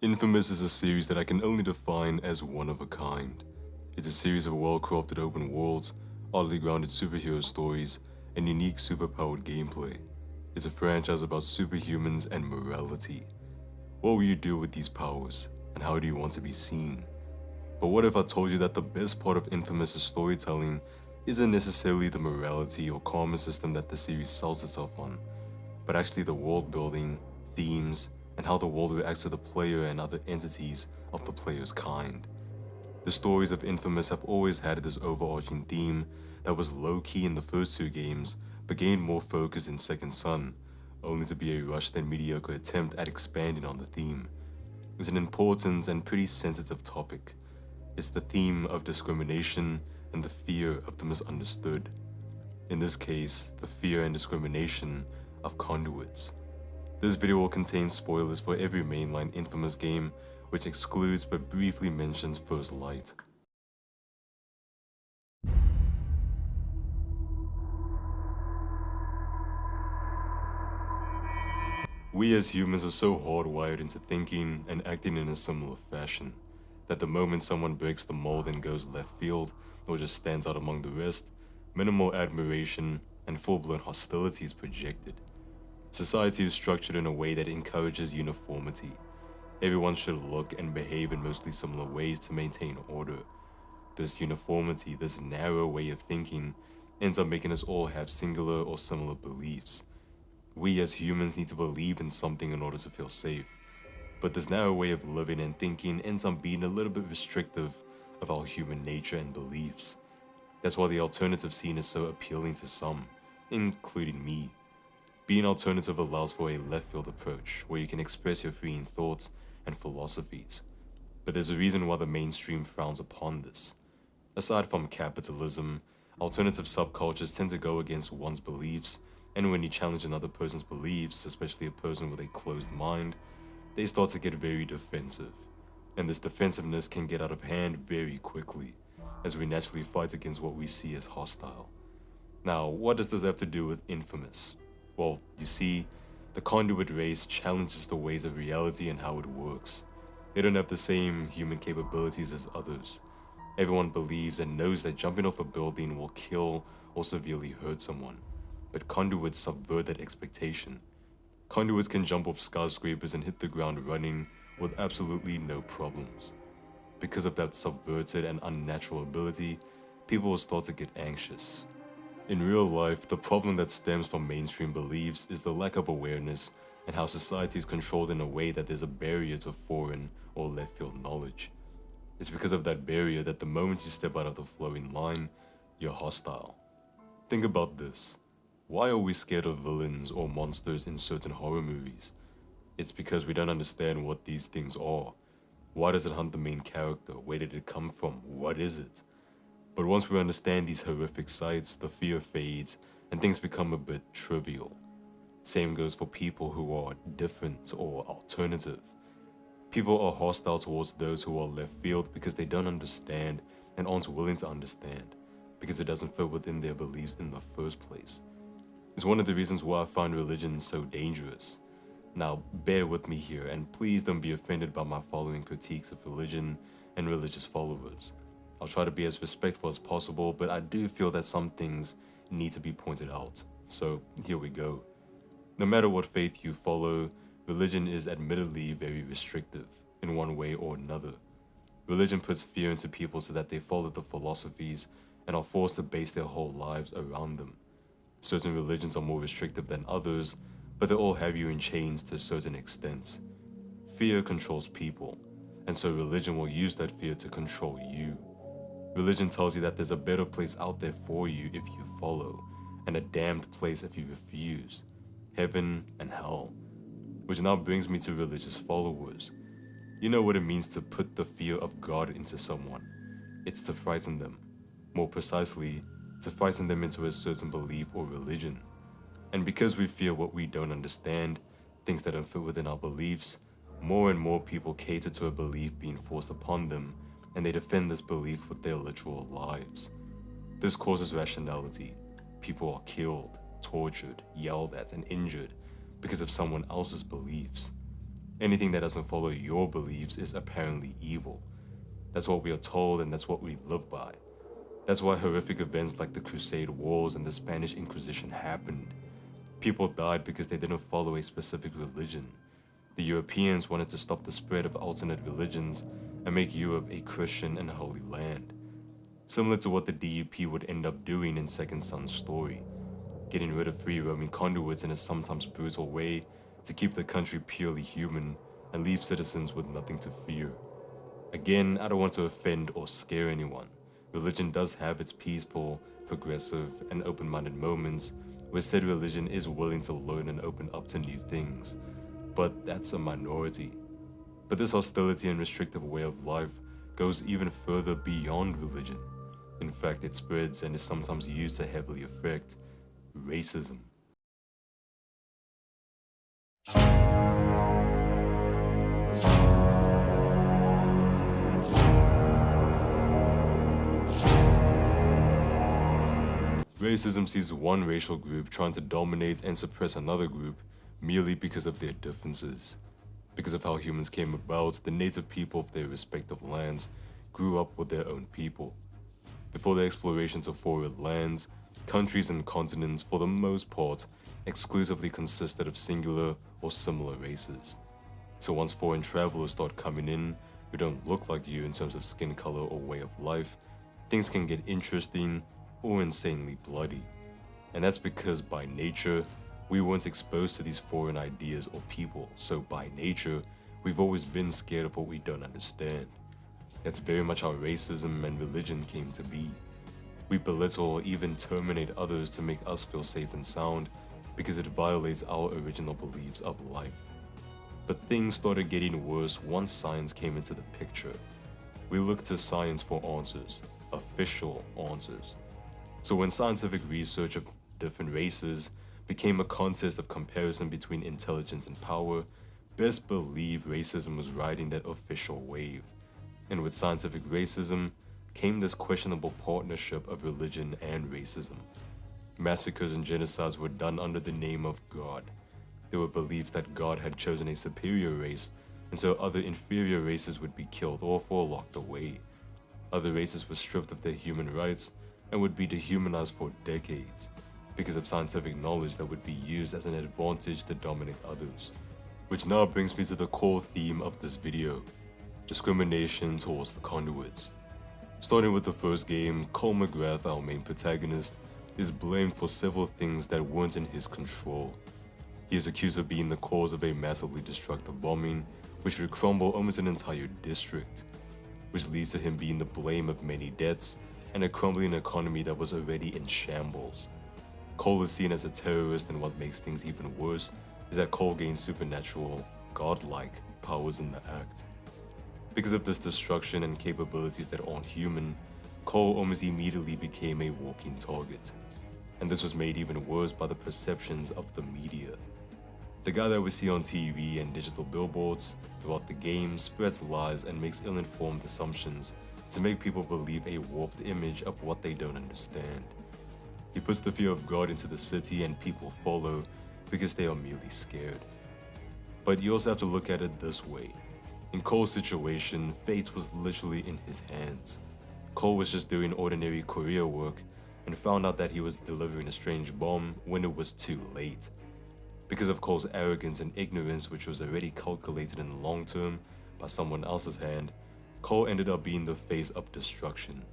inFAMOUS is a series that I can only define as one of a kind. It's a series of well-crafted open worlds, oddly grounded superhero stories, and unique superpowered gameplay. It's a franchise about superhumans and morality. What will you do with these powers, and how do you want to be seen? But what if I told you that the best part of inFAMOUS' storytelling isn't necessarily the morality or karma system that the series sells itself on, but actually the world building, themes, and how the world reacts to the player and other entities of the player's kind. The stories of inFAMOUS have always had this overarching theme that was low-key in the first two games, but gained more focus in Second Son, only to be a rushed and mediocre attempt at expanding on the theme. It's an important and pretty sensitive topic. It's the theme of discrimination and the fear of the misunderstood. In this case, the fear and discrimination of conduits. This video will contain spoilers for every mainline inFAMOUS game, which excludes but briefly mentions First Light. We as humans are so hardwired into thinking and acting in a similar fashion, that the moment someone breaks the mold and goes left field, or just stands out among the rest, minimal admiration and full-blown hostility is projected. Society is structured in a way that encourages uniformity. Everyone should look and behave in mostly similar ways to maintain order. This uniformity, this narrow way of thinking, ends up making us all have singular or similar beliefs. We as humans need to believe in something in order to feel safe, but this narrow way of living and thinking ends up being a little bit restrictive of our human nature and beliefs. That's why the alternative scene is so appealing to some, including me. Being alternative allows for a left field approach, where you can express your freeing thoughts and philosophies. But there's a reason why the mainstream frowns upon this. Aside from capitalism, alternative subcultures tend to go against one's beliefs, and when you challenge another person's beliefs, especially a person with a closed mind, they start to get very defensive. And this defensiveness can get out of hand very quickly, as we naturally fight against what we see as hostile. Now, what does this have to do with inFAMOUS? Well, you see, the conduit race challenges the ways of reality and how it works. They don't have the same human capabilities as others. Everyone believes and knows that jumping off a building will kill or severely hurt someone, but conduits subvert that expectation. Conduits can jump off skyscrapers and hit the ground running with absolutely no problems. Because of that subverted and unnatural ability, people will start to get anxious. In real life, the problem that stems from mainstream beliefs is the lack of awareness and how society is controlled in a way that there's a barrier to foreign or left field knowledge. It's because of that barrier that the moment you step out of the flowing line, you're hostile. Think about this. Why are we scared of villains or monsters in certain horror movies? It's because we don't understand what these things are. Why does it hunt the main character? Where did it come from? What is it? But once we understand these horrific sights, the fear fades and things become a bit trivial. Same goes for people who are different or alternative. People are hostile towards those who are left field because they don't understand and aren't willing to understand, because it doesn't fit within their beliefs in the first place. It's one of the reasons why I find religion so dangerous. Now, bear with me here, and please don't be offended by my following critiques of religion and religious followers. I'll try to be as respectful as possible, but I do feel that some things need to be pointed out. So here we go. No matter what faith you follow, religion is admittedly very restrictive in one way or another. Religion puts fear into people so that they follow the philosophies and are forced to base their whole lives around them. Certain religions are more restrictive than others, but they all have you in chains to a certain extent. Fear controls people, and so religion will use that fear to control you. Religion tells you that there's a better place out there for you if you follow, and a damned place if you refuse. Heaven and hell. Which now brings me to religious followers. You know what it means to put the fear of God into someone. It's to frighten them. More precisely, to frighten them into a certain belief or religion. And because we fear what we don't understand, things that don't fit within our beliefs, more and more people cater to a belief being forced upon them, and they defend this belief with their literal lives. This causes rationality. People are killed, tortured, yelled at, and injured because of someone else's beliefs. Anything that doesn't follow your beliefs is apparently evil. That's what we are told, and that's what we live by. That's why horrific events like the Crusade Wars and the Spanish Inquisition happened. People died because they didn't follow a specific religion. The Europeans wanted to stop the spread of alternate religions and make Europe a Christian and holy land. Similar to what the DUP would end up doing in Second Son's story, getting rid of free roaming conduits in a sometimes brutal way to keep the country purely human and leave citizens with nothing to fear. Again, I don't want to offend or scare anyone. Religion does have its peaceful, progressive, and open-minded moments where said religion is willing to learn and open up to new things, but that's a minority. But this hostility and restrictive way of life goes even further beyond religion. In fact, it spreads and is sometimes used to heavily affect racism. Racism sees one racial group trying to dominate and suppress another group merely because of their differences. Because of how humans came about, the native people of their respective lands grew up with their own people. Before the explorations of foreign lands, countries and continents, for the most part, exclusively consisted of singular or similar races. So once foreign travelers start coming in who don't look like you in terms of skin color or way of life, things can get interesting or insanely bloody. And that's because by nature, we weren't exposed to these foreign ideas or people, so by nature, we've always been scared of what we don't understand. That's very much how racism and religion came to be. We belittle or even terminate others to make us feel safe and sound because it violates our original beliefs of life. But things started getting worse once science came into the picture. We looked to science for answers, official answers. So when scientific research of different races became a contest of comparison between intelligence and power, best believe racism was riding that official wave. And with scientific racism came this questionable partnership of religion and racism. Massacres and genocides were done under the name of God. There were beliefs that God had chosen a superior race, and so other inferior races would be killed off or locked away. Other races were stripped of their human rights and would be dehumanized for decades because of scientific knowledge that would be used as an advantage to dominate others. Which now brings me to the core theme of this video: discrimination towards the conduits. Starting with the first game, Cole McGrath, our main protagonist, is blamed for several things that weren't in his control. He is accused of being the cause of a massively destructive bombing, which would crumble almost an entire district, which leads to him being the blame of many deaths and a crumbling economy that was already in shambles. Cole is seen as a terrorist, and what makes things even worse is that Cole gains supernatural, godlike powers in the act. Because of this destruction and capabilities that aren't human, Cole almost immediately became a walking target. And this was made even worse by the perceptions of the media. The guy that we see on TV and digital billboards throughout the game spreads lies and makes ill-informed assumptions to make people believe a warped image of what they don't understand. He puts the fear of God into the city and people follow because they are merely scared. But you also have to look at it this way. In Cole's situation, fate was literally in his hands. Cole was just doing ordinary career work and found out that he was delivering a strange bomb when it was too late. Because of Cole's arrogance and ignorance, which was already calculated in the long term by someone else's hand, Cole ended up being the face of destruction.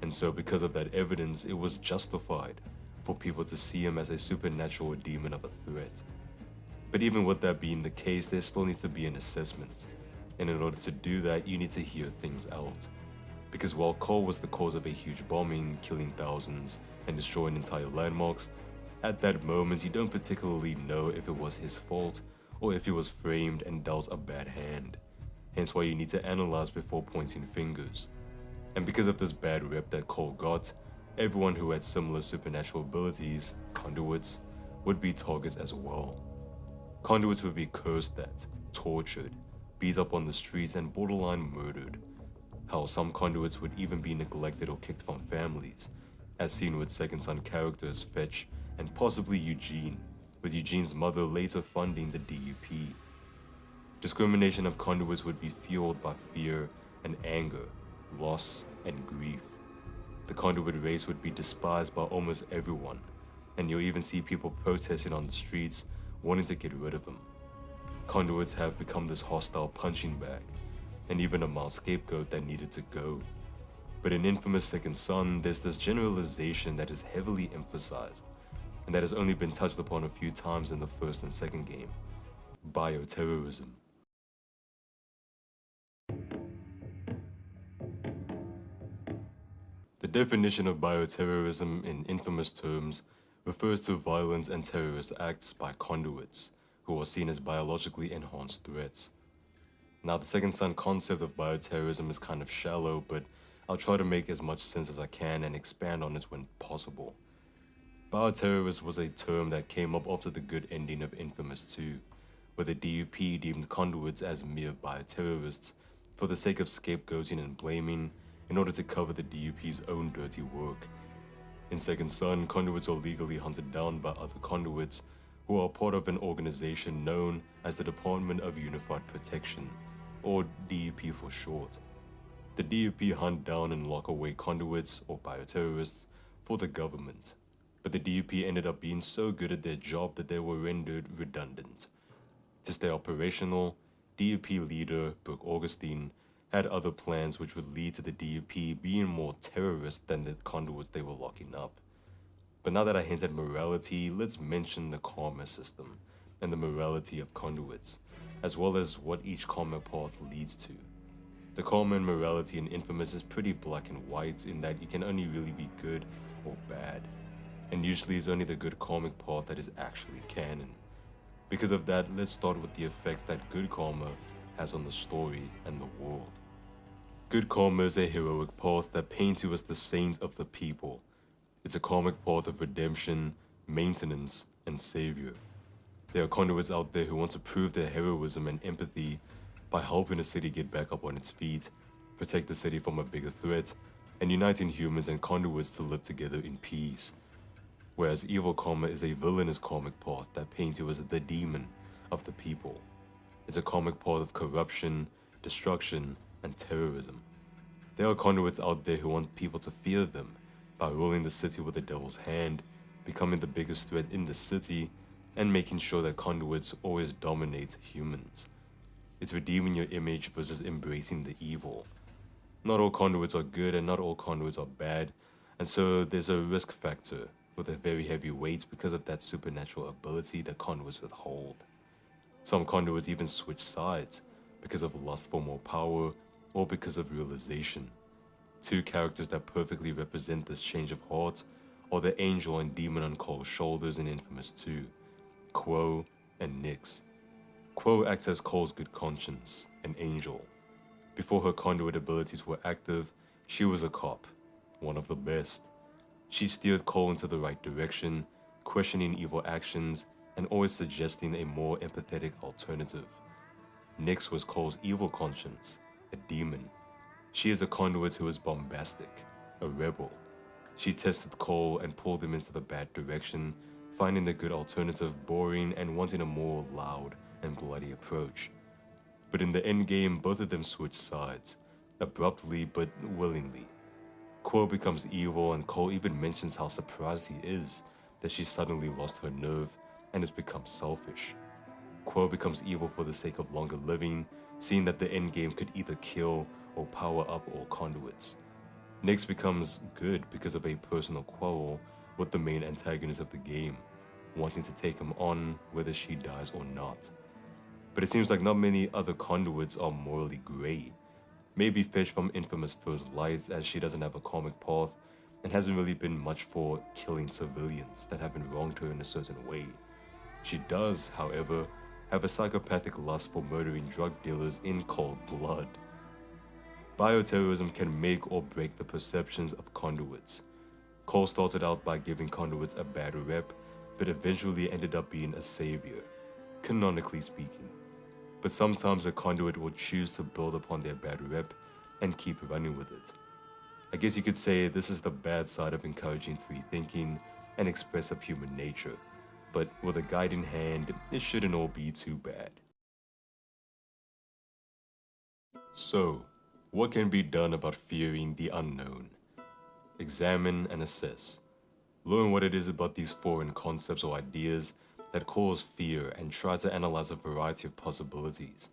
And so because of that evidence, it was justified for people to see him as a supernatural demon of a threat. But even with that being the case, there still needs to be an assessment. And in order to do that, you need to hear things out. Because while Cole was the cause of a huge bombing, killing thousands and destroying entire landmarks, at that moment you don't particularly know if it was his fault or if he was framed and dealt a bad hand. Hence why you need to analyze before pointing fingers. And because of this bad rep that Cole got, everyone who had similar supernatural abilities, conduits, would be targets as well. Conduits would be cursed at, tortured, beat up on the streets, and borderline murdered. How some conduits would even be neglected or kicked from families, as seen with Second Son characters Fetch and possibly Eugene, with Eugene's mother later funding the DUP. Discrimination of conduits would be fueled by fear and anger, loss and grief. The conduit race would be despised by almost everyone, and you'll even see people protesting on the streets wanting to get rid of them. Conduits have become this hostile punching bag, and even a mild scapegoat that needed to go. But in inFAMOUS Second Son, there's this generalization that is heavily emphasized, and that has only been touched upon a few times in the first and second game: bioterrorism. The definition of bioterrorism in inFAMOUS terms refers to violent and terrorist acts by conduits, who are seen as biologically enhanced threats. Now, the Second Son concept of bioterrorism is kind of shallow, but I'll try to make as much sense as I can and expand on it when possible. Bioterrorist was a term that came up after the good ending of inFAMOUS 2, where the DUP deemed conduits as mere bioterrorists for the sake of scapegoating and blaming in order to cover the DUP's own dirty work. In Second Son, conduits are legally hunted down by other conduits who are part of an organization known as the Department of Unified Protection, or DUP for short. The DUP hunt down and lock away conduits, or bioterrorists, for the government, but the DUP ended up being so good at their job that they were rendered redundant. To stay operational, DUP leader Brooke Augustine had other plans which would lead to the DUP being more terrorist than the conduits they were locking up. But now that I hint at morality, let's mention the karma system and the morality of conduits, as well as what each karma path leads to. The karma and morality in inFAMOUS is pretty black and white in that you can only really be good or bad, and usually it's only the good karmic path that is actually canon. Because of that, let's start with the effects that good karma has on the story and the world. Good karma is a heroic path that paints you as the saint of the people. It's a karmic path of redemption, maintenance, and savior. There are conduits out there who want to prove their heroism and empathy by helping a city get back up on its feet, protect the city from a bigger threat, and uniting humans and conduits to live together in peace. Whereas evil karma is a villainous karmic path that paints you as the demon of the people. It's a karmic path of corruption, destruction, and terrorism. There are conduits out there who want people to fear them by ruling the city with the devil's hand, becoming the biggest threat in the city, and making sure that conduits always dominate humans. It's redeeming your image versus embracing the evil. Not all conduits are good and not all conduits are bad, and so there's a risk factor with a very heavy weight because of that supernatural ability that conduits withhold. Some conduits even switch sides because of lust for more power or because of realization. Two characters that perfectly represent this change of heart are the angel and demon on Cole's shoulders in inFAMOUS 2, Quo and Nyx. Quo acts as Cole's good conscience, an angel. Before her conduit abilities were active, she was a cop, one of the best. She steered Cole into the right direction, questioning evil actions and always suggesting a more empathetic alternative. Nyx was Cole's evil conscience, a demon. She is a conduit who is bombastic, a rebel. She tested Cole and pulled him into the bad direction, finding the good alternative boring and wanting a more loud and bloody approach. But in the endgame, both of them switch sides, abruptly but willingly. Quo becomes evil, and Cole even mentions how surprised he is that she suddenly lost her nerve and has become selfish. Quo becomes evil for the sake of longer living, seeing that the endgame could either kill or power up all conduits. Nyx becomes good because of a personal quarrel with the main antagonist of the game, wanting to take him on whether she dies or not. But it seems like not many other conduits are morally grey. Maybe Fish from inFAMOUS First Lights, as she doesn't have a karmic path and hasn't really been much for killing civilians that haven't wronged her in a certain way. She does, however, have a psychopathic lust for murdering drug dealers in cold blood. Bioterrorism can make or break the perceptions of conduits. Cole started out by giving conduits a bad rep, but eventually ended up being a savior, canonically speaking. But sometimes a conduit will choose to build upon their bad rep and keep running with it. I guess you could say this is the bad side of encouraging free thinking and expressive human nature, but with a guiding hand, it shouldn't all be too bad. So, what can be done about fearing the unknown? Examine and assess. Learn what it is about these foreign concepts or ideas that cause fear and try to analyze a variety of possibilities.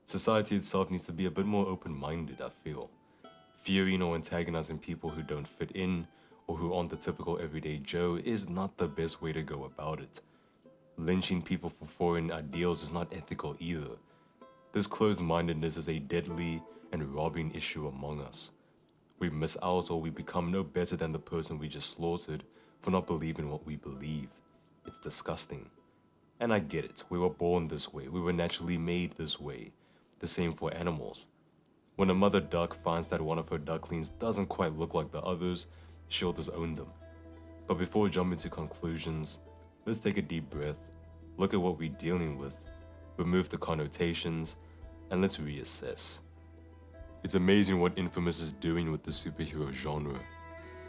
Society itself needs to be a bit more open-minded, I feel. Fearing or antagonizing people who don't fit in or who aren't the typical everyday Joe is not the best way to go about it. Lynching people for foreign ideals is not ethical either. This closed-mindedness is a deadly and robbing issue among us. We miss out or we become no better than the person we just slaughtered for not believing what we believe. It's disgusting. And I get it, we were born this way, we were naturally made this way. The same for animals. When a mother duck finds that one of her ducklings doesn't quite look like the others, she'll disown them. But before jumping to conclusions, let's take a deep breath, look at what we're dealing with, remove the connotations, and let's reassess. It's amazing what inFAMOUS is doing with the superhero genre.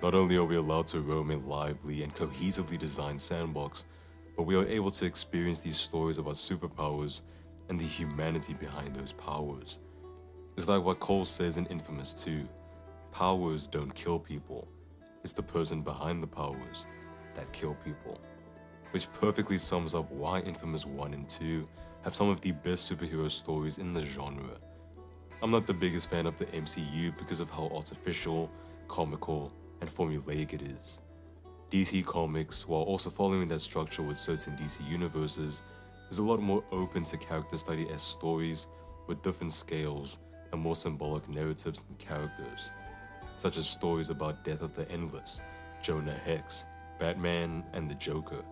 Not only are we allowed to roam a lively and cohesively designed sandbox, but we are able to experience these stories about superpowers and the humanity behind those powers. It's like what Cole says in inFAMOUS 2, powers don't kill people, it's the person behind the powers that kill people. Which perfectly sums up why inFAMOUS 1 and 2 have some of the best superhero stories in the genre. I'm not the biggest fan of the MCU because of how artificial, comical, and formulaic it is. DC Comics, while also following that structure with certain DC universes, is a lot more open to character study as stories with different scales and more symbolic narratives and characters, such as stories about Death of the Endless, Jonah Hex, Batman, and the Joker.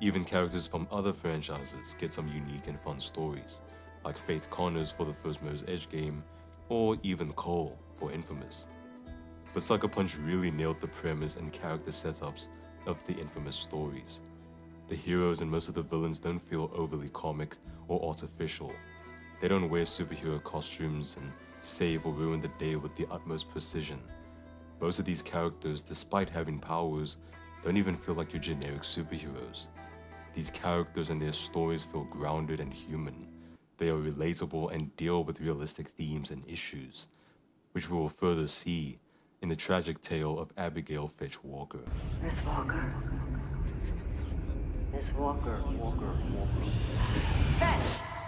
Even characters from other franchises get some unique and fun stories, like Faith Connors for the first Mirror's Edge game, or even Cole for inFAMOUS. But Sucker Punch really nailed the premise and character setups of the inFAMOUS stories. The heroes and most of the villains don't feel overly comic or artificial. They don't wear superhero costumes and save or ruin the day with the utmost precision. Most of these characters, despite having powers, don't even feel like your generic superheroes. These characters and their stories feel grounded and human. They are relatable and deal with realistic themes and issues, which we will further see in the tragic tale of Abigail Fitch Walker. Miss Walker. Miss Walker. Fetch!